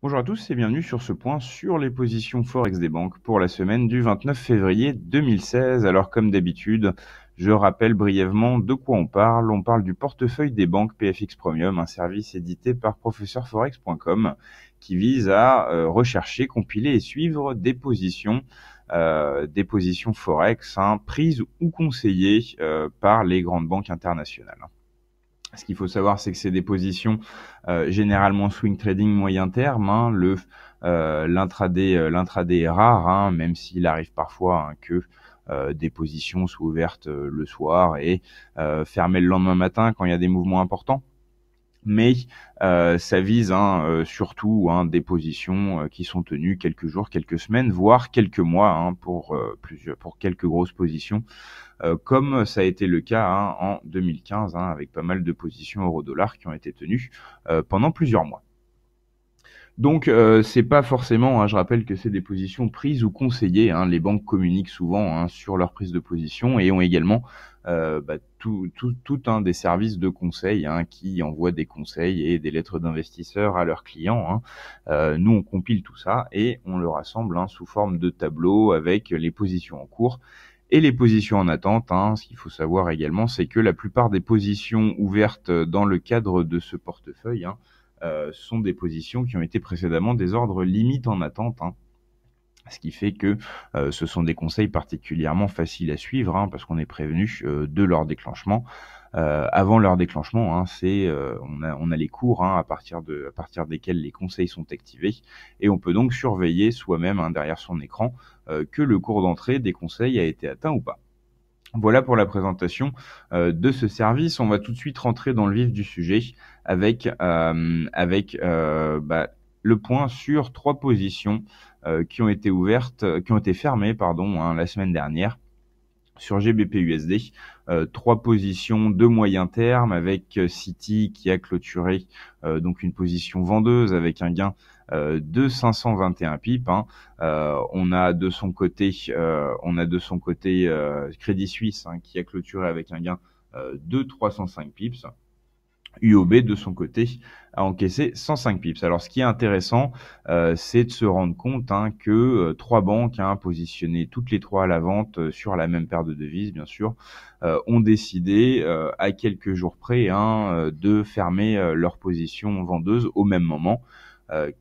Bonjour à tous et bienvenue sur ce point sur les positions Forex des banques pour la semaine du 29 février 2016. Alors comme d'habitude, je rappelle brièvement de quoi on parle. On parle du portefeuille des banques PFX Premium, un service édité par professeurforex.com qui vise à rechercher, compiler et suivre des positions Forex, prises ou conseillées par les grandes banques internationales. Ce qu'il faut savoir, c'est que c'est des positions généralement swing trading moyen terme. L'intraday est rare, même s'il arrive parfois que des positions soient ouvertes le soir et fermées le lendemain matin quand il y a des mouvements importants. Mais ça vise surtout des positions qui sont tenues quelques jours, quelques semaines, voire quelques mois pour quelques grosses positions. Comme ça a été le cas en 2015, avec pas mal de positions euro-dollar qui ont été tenues pendant plusieurs mois. Donc c'est pas forcément, je rappelle que c'est des positions prises ou conseillées. Les banques communiquent souvent sur leur prise de position et ont également tout des services de conseil qui envoient des conseils et des lettres d'investisseurs à leurs clients. Nous on compile tout ça et on le rassemble sous forme de tableau avec les positions en cours et les positions en attente. Ce qu'il faut savoir également, c'est que la plupart des positions ouvertes dans le cadre de ce portefeuille sont des positions qui ont été précédemment des ordres limites en attente. Ce qui fait que ce sont des conseils particulièrement faciles à suivre parce qu'on est prévenu de leur déclenchement. Avant leur déclenchement, on a les cours à partir desquels les conseils sont activés et on peut donc surveiller soi-même derrière son écran que le cours d'entrée des conseils a été atteint ou pas. Voilà pour la présentation de ce service. On va tout de suite rentrer dans le vif du sujet avec le point sur trois positions qui ont été fermées la semaine dernière sur GBP/USD. Trois positions de moyen terme avec Citi qui a clôturé donc une position vendeuse avec un gain de 521 pips. On a de son côté Crédit Suisse qui a clôturé avec un gain de 305 pips. UOB de son côté a encaissé 105 pips. Alors ce qui est intéressant, c'est de se rendre compte que trois banques positionnées toutes les trois à la vente sur la même paire de devises, bien sûr, ont décidé à quelques jours près de fermer leur position vendeuse au même moment.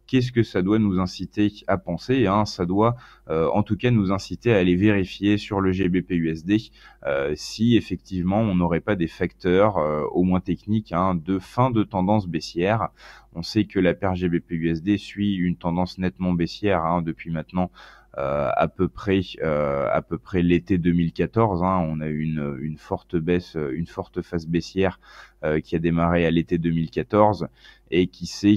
Qu'est-ce que ça doit nous inciter à penser Ça doit en tout cas nous inciter à aller vérifier sur le GBP/USD si effectivement on n'aurait pas des facteurs au moins techniques de fin de tendance baissière. On sait que la paire GBP/USD suit une tendance nettement baissière depuis maintenant à peu près l'été 2014. On a eu une forte baisse, une forte phase baissière qui a démarré à l'été 2014 et qui s'est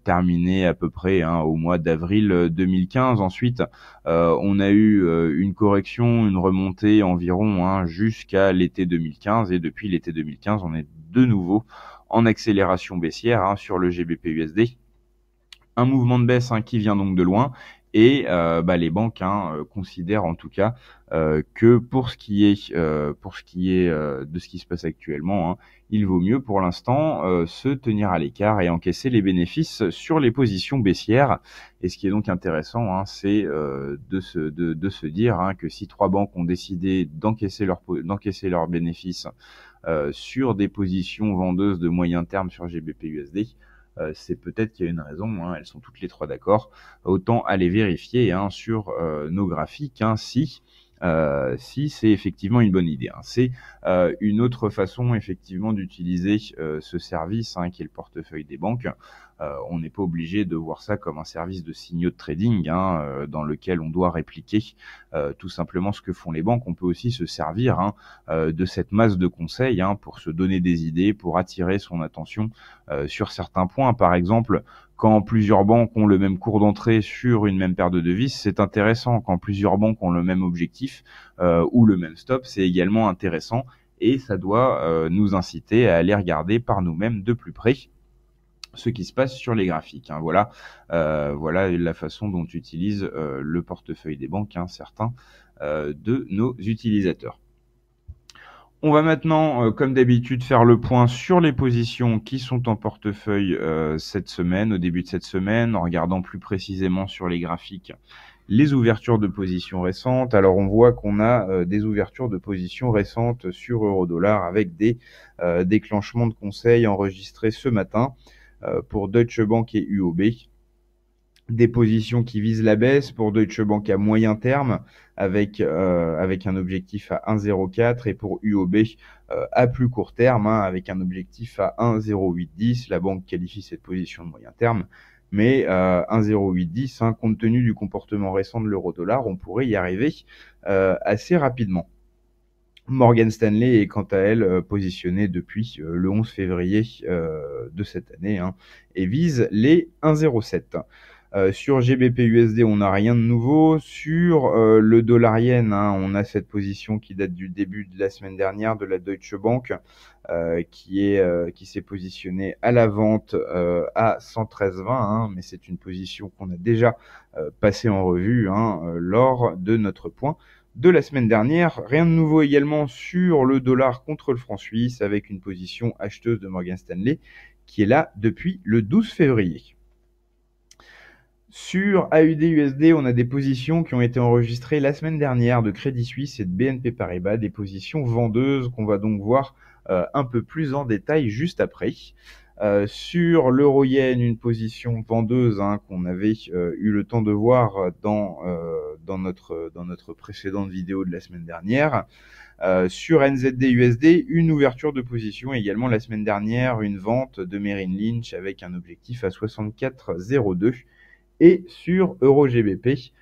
terminée à peu près au mois d'avril 2015. Ensuite, on a eu une correction, une remontée environ jusqu'à l'été 2015 et depuis l'été 2015, on est de nouveau en accélération baissière sur le GBP/USD. Un mouvement de baisse qui vient donc de loin et les banques considèrent en tout cas que pour ce qui est de ce qui se passe actuellement, il vaut mieux pour l'instant se tenir à l'écart et encaisser les bénéfices sur les positions baissières. Et ce qui est donc intéressant, c'est de se dire que si trois banques ont décidé d'encaisser leurs bénéfices sur des positions vendeuses de moyen terme sur GBP/USD, c'est peut-être qu'il y a une raison, elles sont toutes les trois d'accord. Autant aller vérifier sur nos graphiques si c'est effectivement une bonne idée. C'est une autre façon effectivement d'utiliser ce service qui est le portefeuille des banques. On n'est pas obligé de voir ça comme un service de signaux de trading dans lequel on doit répliquer tout simplement ce que font les banques. On peut aussi se servir de cette masse de conseils pour se donner des idées, pour attirer son attention sur certains points. Par exemple, quand plusieurs banques ont le même cours d'entrée sur une même paire de devises, c'est intéressant. Quand plusieurs banques ont le même objectif ou le même stop, c'est également intéressant et ça doit nous inciter à aller regarder par nous-mêmes de plus près ce qui se passe sur les graphiques. Voilà la façon dont utilise le portefeuille des banques certains de nos utilisateurs. On va maintenant, comme d'habitude, faire le point sur les positions qui sont en portefeuille cette semaine, au début de cette semaine, en regardant plus précisément sur les graphiques les ouvertures de positions récentes. Alors on voit qu'on a des ouvertures de positions récentes sur euro-dollar avec des déclenchements de conseils enregistrés ce matin pour Deutsche Bank et UOB. Des positions qui visent la baisse pour Deutsche Bank à moyen terme avec un objectif à 1,04 et pour UOB à plus court terme avec un objectif à 1,0810. La banque qualifie cette position de moyen terme, mais 1,0810, compte tenu du comportement récent de l'euro-dollar, on pourrait y arriver assez rapidement. Morgan Stanley est quant à elle positionnée depuis le 11 février de cette année et vise les 1,07. Sur GBP/USD, on n'a rien de nouveau. Sur le dollar-yen, on a cette position qui date du début de la semaine dernière de la Deutsche Bank, qui s'est positionnée à la vente à 113,20, mais c'est une position qu'on a déjà passée en revue lors de notre point de la semaine dernière. Rien de nouveau également sur le dollar contre le franc suisse, avec une position acheteuse de Morgan Stanley qui est là depuis le 12 février. Sur AUD/USD, on a des positions qui ont été enregistrées la semaine dernière de Crédit Suisse et de BNP Paribas, des positions vendeuses qu'on va donc voir un peu plus en détail juste après. Sur l'euro-yen, une position vendeuse qu'on avait eu le temps de voir dans notre précédente vidéo de la semaine dernière. Sur NZD/USD, une ouverture de position également la semaine dernière, une vente de Merrill Lynch avec un objectif à 64,02. Et sur Euro-GBP,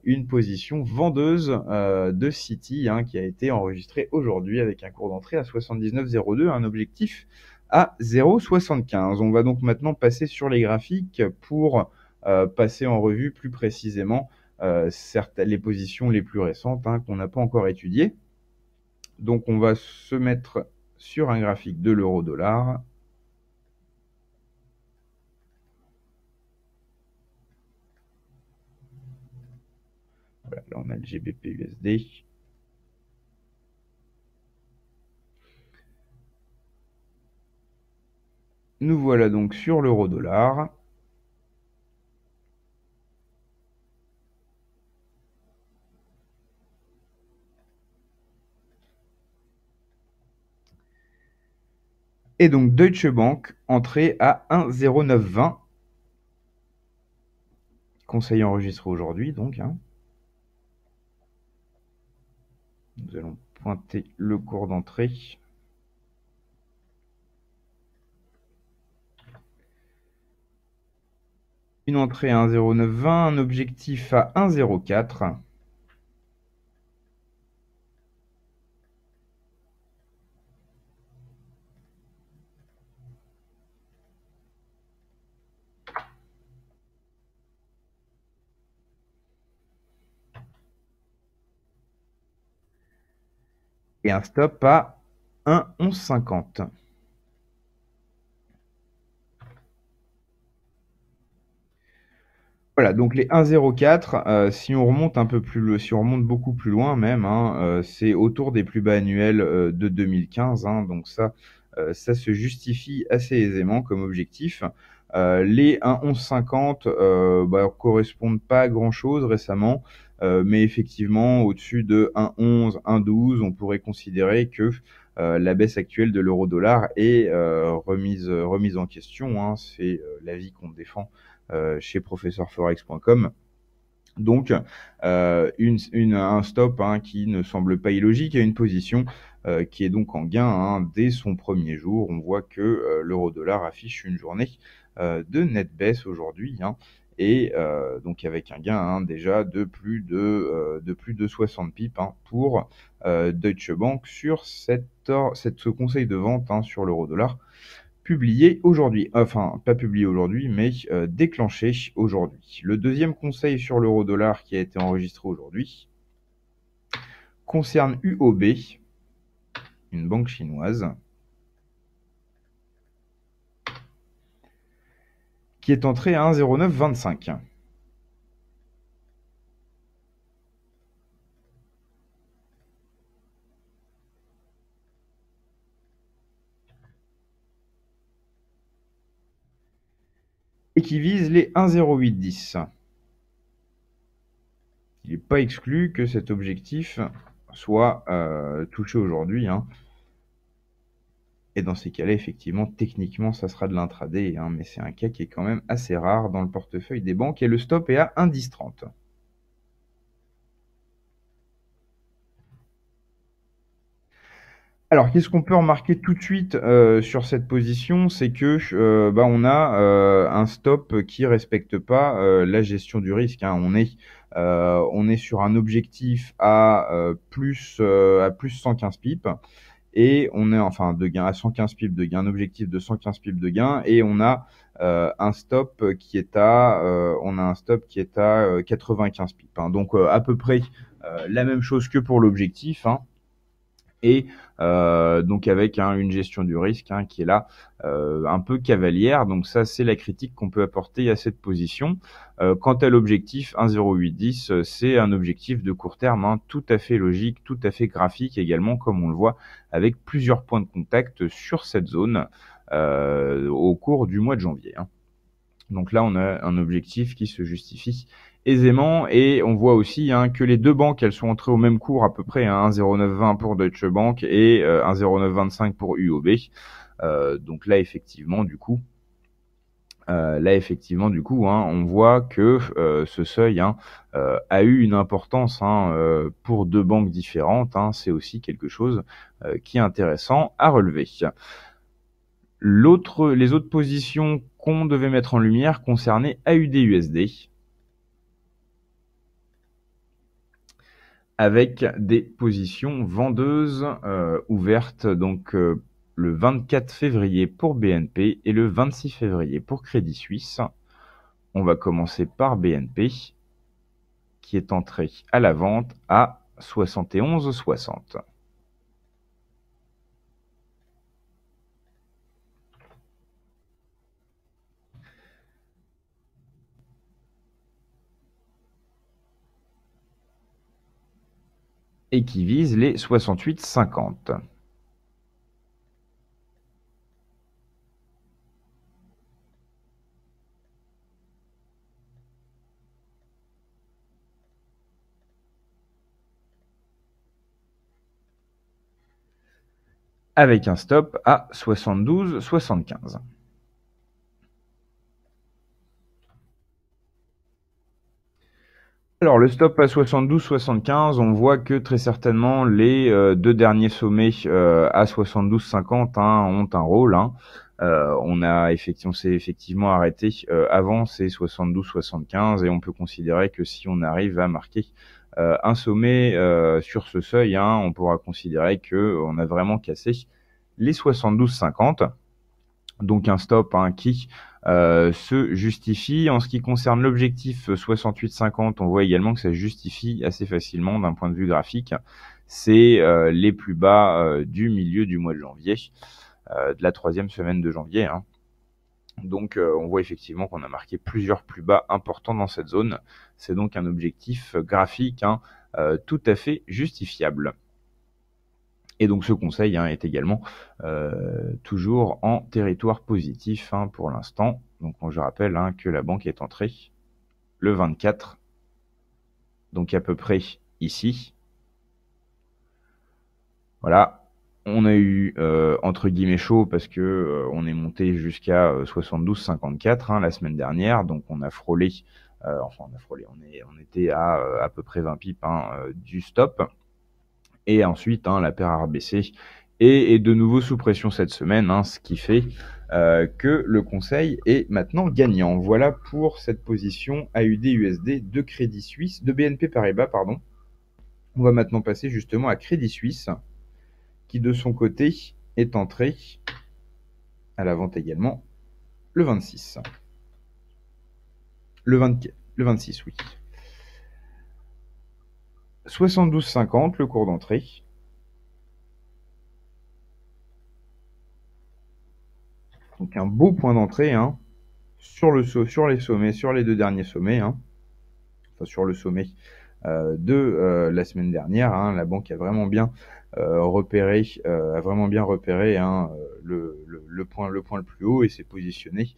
une position vendeuse de Citi qui a été enregistrée aujourd'hui avec un cours d'entrée à 79,02, un objectif à 0,75. On va donc maintenant passer sur les graphiques pour passer en revue plus précisément les positions les plus récentes qu'on n'a pas encore étudiées. Donc on va se mettre sur un graphique de l'euro-dollar. Voilà, là on a le GBP/USD. Nous voilà donc sur l'euro-dollar. Et donc Deutsche Bank, entrée à 1,0920. Conseil enregistré aujourd'hui, donc. Nous allons pointer le cours d'entrée. Une entrée à 1,0920, un objectif à 1,04. Et un stop à 1,1150. Voilà, donc les 1,04, si on remonte si on remonte beaucoup plus loin même, c'est autour des plus bas annuels de 2015, donc ça se justifie assez aisément comme objectif. Les 1,1150 correspondent pas à grand chose récemment, mais effectivement au-dessus de 1,11, 1,12, on pourrait considérer que la baisse actuelle de l'euro-dollar est remise en question. C'est l'avis qu'on défend chez professeurforex.com. Donc, un stop qui ne semble pas illogique à une position qui est donc en gain dès son premier jour. On voit que l'euro-dollar affiche une journée de nette baisse aujourd'hui, et donc avec un gain déjà de plus de 60 pips pour Deutsche Bank sur ce conseil de vente sur l'euro-dollar publié aujourd'hui, enfin pas publié aujourd'hui, mais déclenché aujourd'hui. Le deuxième conseil sur l'euro-dollar qui a été enregistré aujourd'hui concerne UOB, une banque chinoise, qui est entrée à 1,0925. et qui vise les 1,0810. Il n'est pas exclu que cet objectif soit touché aujourd'hui, hein. Et dans ces cas-là, effectivement, techniquement, ça sera de l'intraday, hein, mais c'est un cas qui est quand même assez rare dans le portefeuille des banques, et le stop est à 1,1030. Alors, qu'est-ce qu'on peut remarquer tout de suite sur cette position? C'est que on a un stop qui respecte pas la gestion du risque, hein. On est sur un objectif à plus 115 pips. Et on est enfin de gain à 115 pips de gain, un objectif de 115 pips de gain, et on a un stop qui est à 95 pips, hein. Donc à peu près la même chose que pour l'objectif, hein. Et donc avec une gestion du risque, hein, qui est là un peu cavalière. Donc ça, c'est la critique qu'on peut apporter à cette position. Quant à l'objectif 1,0810, c'est un objectif de court terme, hein, tout à fait logique, tout à fait graphique également, comme on le voit, avec plusieurs points de contact sur cette zone au cours du mois de janvier, hein. Donc là, on a un objectif qui se justifie aisément, et on voit aussi, hein, que les deux banques, elles sont entrées au même cours à peu près, hein, 1,0920 pour Deutsche Bank et 1,0925 pour UOB. Donc là, effectivement, du coup, hein, on voit que ce seuil, hein, a eu une importance, hein, pour deux banques différentes, hein. C'est aussi quelque chose qui est intéressant à relever. Les autres positions qu'on devait mettre en lumière concernaient AUD-USD, avec des positions vendeuses ouvertes, donc le 24 février pour BNP et le 26 février pour Crédit Suisse. On va commencer par BNP, qui est entré à la vente à 71,60. Et qui vise les 68,50. Avec un stop à 72,75. Alors le stop à 72,75, on voit que très certainement les deux derniers sommets à 72,50, hein, ont un rôle, hein. On s'est effectivement arrêté avant ces 72,75, et on peut considérer que si on arrive à marquer un sommet sur ce seuil, hein, on pourra considérer que on a vraiment cassé les 72,50. Donc un stop, hein, qui se justifie. En ce qui concerne l'objectif 68,50, on voit également que ça se justifie assez facilement d'un point de vue graphique. C'est les plus bas du milieu du mois de janvier, de la troisième semaine de janvier, hein. Donc on voit effectivement qu'on a marqué plusieurs plus bas importants dans cette zone. C'est donc un objectif graphique, hein, tout à fait justifiable. Et donc ce conseil, hein, est également toujours en territoire positif, hein, pour l'instant. Donc je rappelle, hein, que la banque est entrée le 24, donc à peu près ici. Voilà, on a eu entre guillemets chaud parce que on est monté jusqu'à 72,54, hein, la semaine dernière. Donc on a frôlé, on était à peu près 20 pips, hein, du stop. Et ensuite, hein, la paire a rebaissé et est de nouveau sous pression cette semaine, hein, ce qui fait que le conseil est maintenant gagnant. Voilà pour cette position AUD-USD de Crédit Suisse, de BNP Paribas, pardon. On va maintenant passer justement à Crédit Suisse, qui de son côté est entré à la vente également le 26. Le 26, oui. 72,50 le cours d'entrée. Donc un beau point d'entrée, hein, sur les sommets, sur les deux derniers sommets, hein. Enfin sur le sommet de la semaine dernière, hein. La banque a vraiment bien repéré, hein, le point le plus haut et s'est positionnée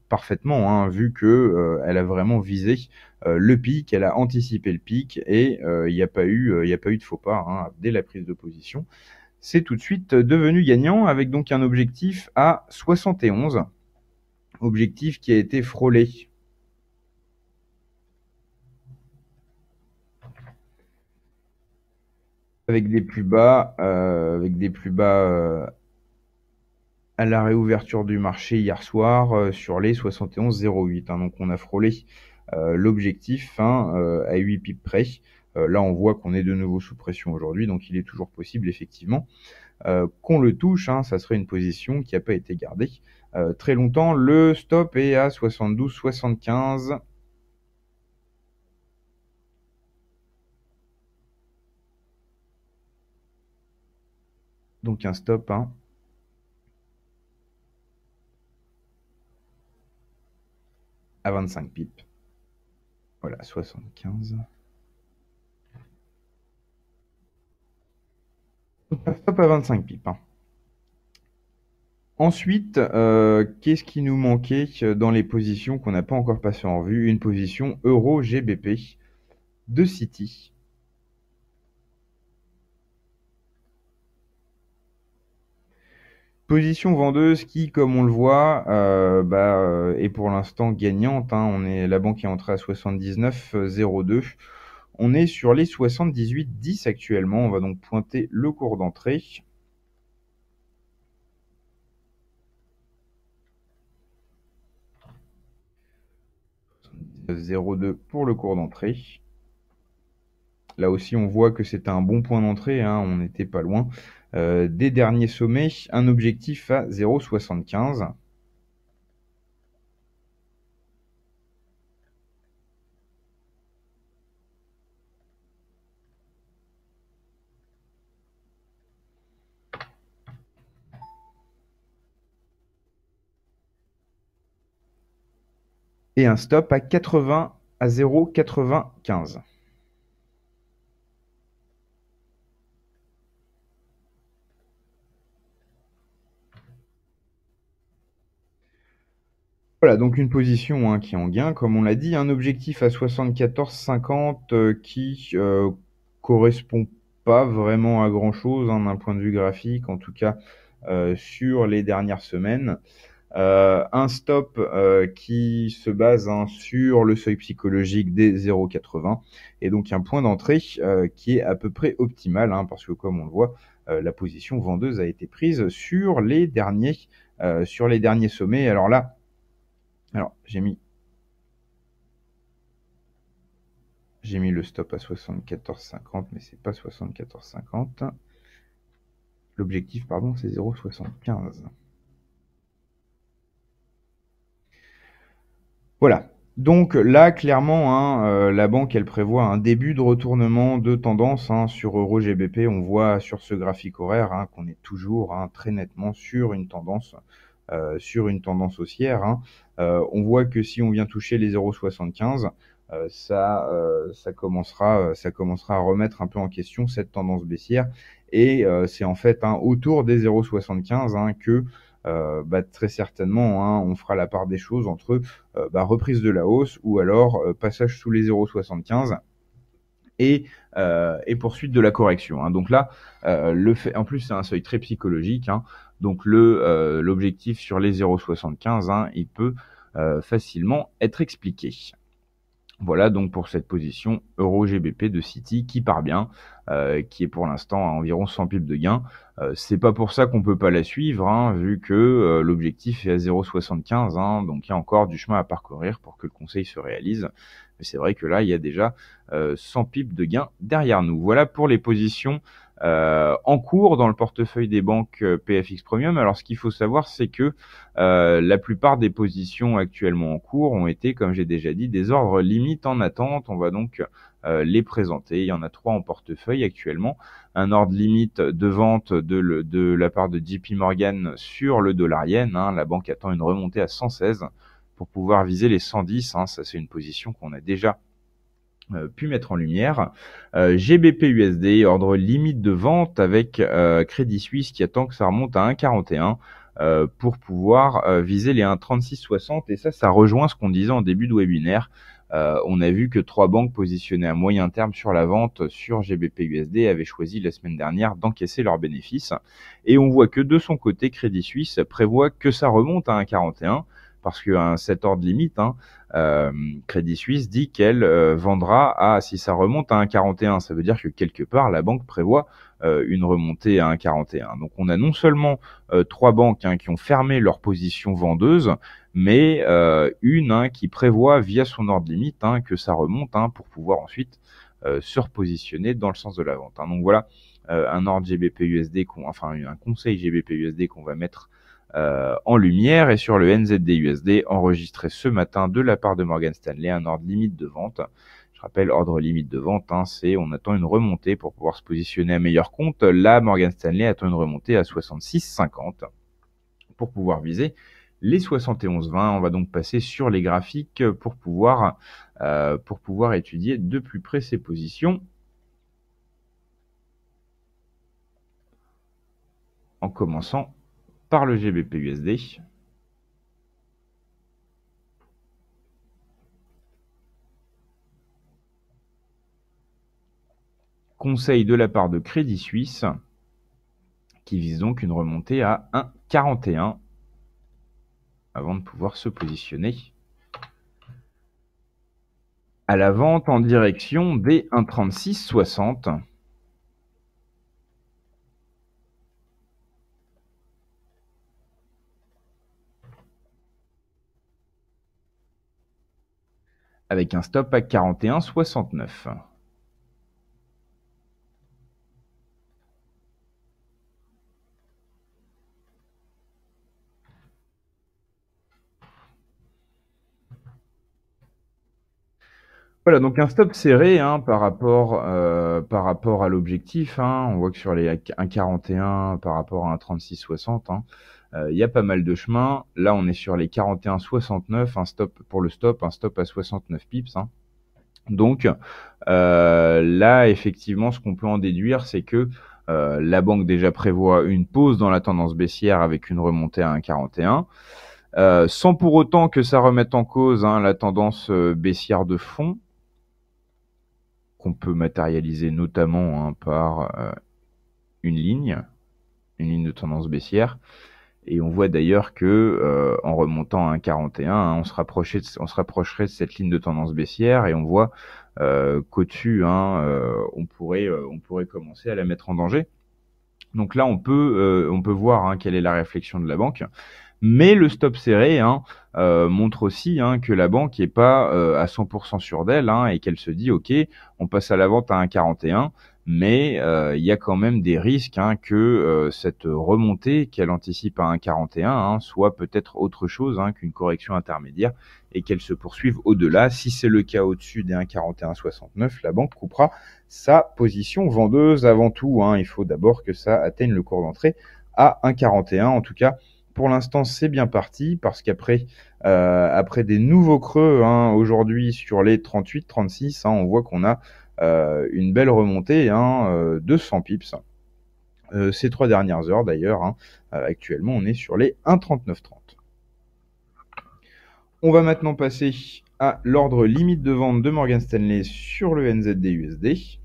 parfaitement, hein, vu que elle a vraiment visé le pic, elle a anticipé le pic et il n'y a pas eu de faux pas, hein, dès la prise de position. C'est tout de suite devenu gagnant avec donc un objectif à 71, objectif qui a été frôlé avec des plus bas, à la réouverture du marché hier soir sur les 71,08, hein. Donc on a frôlé l'objectif, hein, à 8 pips près. Là on voit qu'on est de nouveau sous pression aujourd'hui, donc il est toujours possible effectivement qu'on le touche, hein. Ça serait une position qui n'a pas été gardée très longtemps. Le stop est à 72,75. Donc un stop, hein, à 25 pips. Voilà, 75. Un stop à 25 pips, hein. Ensuite, qu'est-ce qui nous manquait dans les positions qu'on n'a pas encore passées en revue? Une position Euro GBP de Citi. Position vendeuse qui, comme on le voit, est pour l'instant gagnante, hein. La banque est entrée à 79,02. On est sur les 78,10 actuellement. On va donc pointer le cours d'entrée. 0,2 pour le cours d'entrée. Là aussi, on voit que c'est un bon point d'entrée, hein, on n'était pas loin des derniers sommets. Un objectif à 0,75. 'Et un stop à 0,95. Voilà, donc une position, hein, qui est en gain, comme on l'a dit, un objectif à 74,50 qui correspond pas vraiment à grand-chose, hein, d'un point de vue graphique, en tout cas sur les dernières semaines. Un stop qui se base, hein, sur le seuil psychologique des 0,80 et donc un point d'entrée qui est à peu près optimal, hein, parce que comme on le voit, la position vendeuse a été prise sur les derniers sommets. Alors là, j'ai mis le stop à 74,50, mais c'est pas 74,50. L'objectif, pardon, c'est 0,75. Voilà. Donc là, clairement, hein, la banque, elle prévoit un début de retournement de tendance, hein, sur Euro GBP. On voit sur ce graphique horaire, hein, qu'on est toujours, hein, très nettement sur une tendance haussière, hein. On voit que si on vient toucher les 0,75, ça commencera à remettre un peu en question cette tendance baissière. Et c'est en fait, hein, autour des 0,75, hein, que très certainement, hein, on fera la part des choses entre reprise de la hausse ou alors passage sous les 0,75 et poursuite de la correction, hein. Donc là, en plus c'est un seuil très psychologique, hein. Donc l'objectif sur les 0,75, hein, il peut facilement être expliqué. Voilà donc pour cette position Euro GBP de Citi qui part bien, qui est pour l'instant à environ 100 pips de gain. C'est pas pour ça qu'on peut pas la suivre, hein, vu que l'objectif est à 0,75, hein, donc il y a encore du chemin à parcourir pour que le conseil se réalise. Mais c'est vrai que là, il y a déjà 100 pips de gain derrière nous. Voilà pour les positions en cours dans le portefeuille des banques PFX Premium. Alors ce qu'il faut savoir, c'est que la plupart des positions actuellement en cours ont été, comme j'ai déjà dit, des ordres limites en attente. On va donc les présenter. Il y en a 3 en portefeuille actuellement. Un ordre limite de vente de la part de JP Morgan sur le dollar yen, hein. La banque attend une remontée à 116 pour pouvoir viser les 110, hein. Ça, c'est une position qu'on a déjà pu mettre en lumière. GBP/USD, ordre limite de vente avec Crédit Suisse qui attend que ça remonte à 1,41 pour pouvoir viser les 1,3660. Et ça rejoint ce qu'on disait en début de webinaire. On a vu que 3 banques positionnées à moyen terme sur la vente sur GBP/USD avaient choisi la semaine dernière d'encaisser leurs bénéfices. Et on voit que de son côté, Crédit Suisse prévoit que ça remonte à 1,41 parce qu'à cet ordre limite, Crédit Suisse dit qu'elle vendra si ça remonte à 1,41, ça veut dire que quelque part la banque prévoit une remontée à 1,41. Donc on a non seulement 3 banques qui ont fermé leur position vendeuse, mais une qui prévoit via son ordre limite que ça remonte pour pouvoir ensuite se repositionner dans le sens de la vente. Donc voilà un ordre GBP/USD, un conseil GBP/USD qu'on va mettre en lumière. Et sur le NZD/USD enregistré ce matin de la part de Morgan Stanley, un ordre limite de vente. Je rappelle, ordre limite de vente, c'est on attend une remontée pour pouvoir se positionner à meilleur compte. Là, Morgan Stanley attend une remontée à 66,50 pour pouvoir viser les 71,20. On va donc passer sur les graphiques pour pouvoir étudier de plus près ces positions. En commençant par le GBP/USD. Conseil de la part de Crédit Suisse qui vise donc une remontée à 1,41 avant de pouvoir se positionner à la vente en direction des 1,3660. Avec un stop à 41,69. Voilà, donc un stop serré par rapport à l'objectif. On voit que sur les 1,41 par rapport à 1,3660, il y a pas mal de chemin. Là, on est sur les 41,69, un stop pour le stop, un stop à 69 pips. Donc là, effectivement, ce qu'on peut en déduire, c'est que la banque déjà prévoit une pause dans la tendance baissière avec une remontée à 1,41, sans pour autant que ça remette en cause la tendance baissière de fond, qu'on peut matérialiser notamment par une ligne de tendance baissière. Et on voit d'ailleurs que en remontant à 1,41, on se rapprocherait de cette ligne de tendance baissière, et on voit qu'au-dessus, on pourrait commencer à la mettre en danger. Donc là, on peut voir quelle est la réflexion de la banque. Mais le stop serré montre aussi que la banque n'est pas à 100% sûre d'elle, et qu'elle se dit ok, on passe à la vente à 1,41, mais il y a quand même des risques que cette remontée qu'elle anticipe à 1,41 soit peut-être autre chose qu'une correction intermédiaire, et qu'elle se poursuive au-delà. Si c'est le cas au-dessus des 1,4169, la banque coupera sa position vendeuse. Avant tout, il faut d'abord que ça atteigne le cours d'entrée à 1,41. En tout cas, pour l'instant, c'est bien parti, parce qu'après des nouveaux creux aujourd'hui sur les 38-36, on voit qu'on a une belle remontée de 100 pips. Ces 3 dernières heures d'ailleurs, actuellement on est sur les 1,3930. On va maintenant passer à l'ordre limite de vente de Morgan Stanley sur le NZD/USD.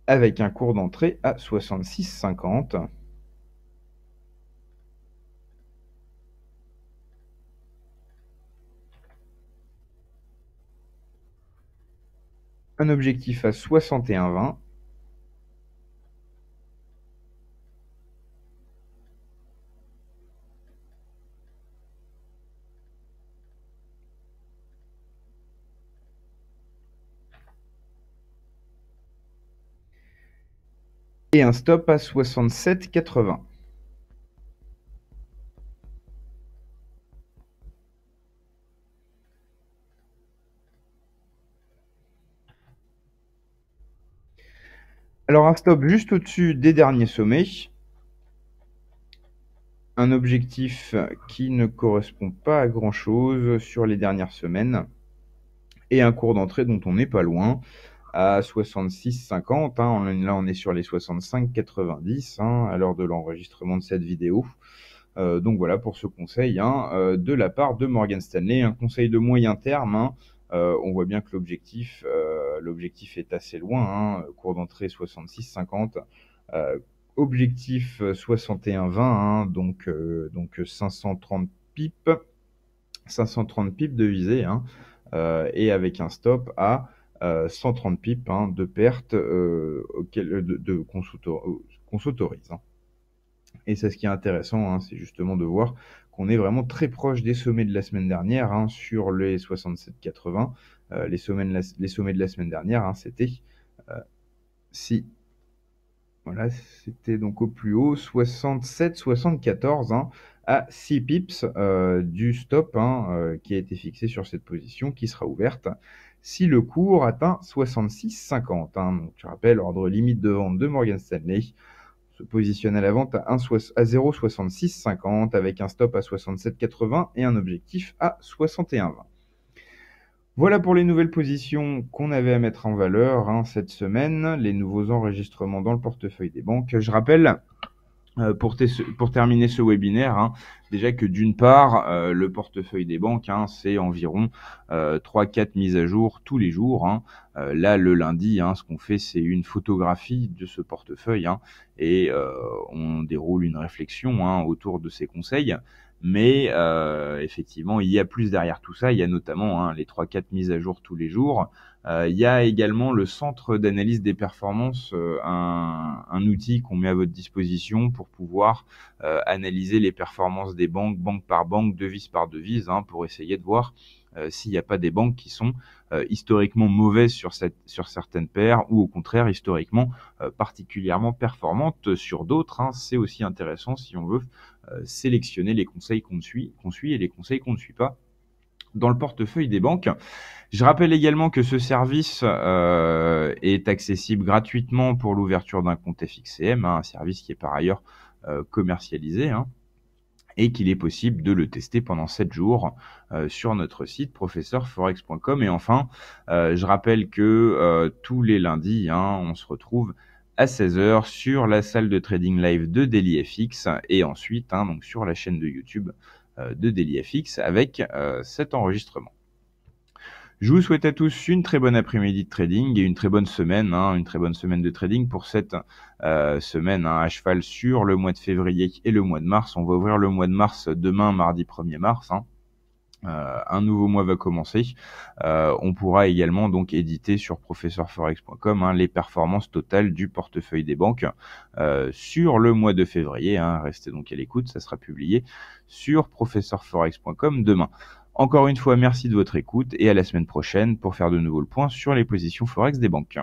Avec un cours d'entrée à 66,50. Un objectif à 61,20. Et un stop à 67,80. Alors un stop juste au-dessus des derniers sommets, un objectif qui ne correspond pas à grand-chose sur les dernières semaines, et un cours d'entrée dont on n'est pas loin, à 66,50. Là, on est sur les 65,90 à l'heure de l'enregistrement de cette vidéo. Donc voilà pour ce conseil de la part de Morgan Stanley, un conseil de moyen terme. On voit bien que l'objectif est assez loin. Cours d'entrée 66,50, objectif 61,20, donc 530 pips, 530 pips de visée, et avec un stop à 130 pips de perte qu'on s'autorise. Et c'est ce qui est intéressant, c'est justement de voir qu'on est vraiment très proche des sommets de la semaine dernière, sur les 67,80. Les sommets de la semaine dernière, c'était voilà, c'était donc au plus haut 67,74 à 6 pips du stop qui a été fixé sur cette position, qui sera ouverte si le cours atteint 66,50. Donc je rappelle, ordre limite de vente de Morgan Stanley se positionne à la vente à 0,6650 avec un stop à 67,80 et un objectif à 61,20. Voilà pour les nouvelles positions qu'on avait à mettre en valeur cette semaine, les nouveaux enregistrements dans le portefeuille des banques. Je rappelle, pour terminer ce webinaire, déjà que d'une part, le portefeuille des banques, c'est environ 3-4 mises à jour tous les jours. Là, le lundi, ce qu'on fait, c'est une photographie de ce portefeuille et on déroule une réflexion autour de ces conseils. Mais effectivement, il y a plus derrière tout ça. Il y a notamment les 3-4 mises à jour tous les jours. Il y a également le centre d'analyse des performances, un outil qu'on met à votre disposition pour pouvoir analyser les performances des banques, banque par banque, devise par devise, pour essayer de voir s'il n'y a pas des banques qui sont historiquement mauvaises sur certaines paires ou au contraire historiquement particulièrement performantes sur d'autres. C'est aussi intéressant si on veut sélectionner les conseils qu'on suit et les conseils qu'on ne suit pas dans le portefeuille des banques. Je rappelle également que ce service est accessible gratuitement pour l'ouverture d'un compte FXCM, un service qui est par ailleurs commercialisé, et qu'il est possible de le tester pendant 7 jours sur notre site professeurforex.com. Et enfin, je rappelle que tous les lundis, on se retrouve à 16h sur la salle de trading live de DailyFX et ensuite donc sur la chaîne de YouTube de DailyFX avec cet enregistrement. Je vous souhaite à tous une très bonne après-midi de trading et une très bonne semaine, de trading pour cette semaine à cheval sur le mois de février et le mois de mars. On va ouvrir le mois de mars demain, mardi 1er mars. Un nouveau mois va commencer. On pourra également donc éditer sur professeurforex.com les performances totales du portefeuille des banques sur le mois de février. Restez donc à l'écoute, ça sera publié sur professeurforex.com demain. Encore une fois, merci de votre écoute et à la semaine prochaine pour faire de nouveau le point sur les positions Forex des banques.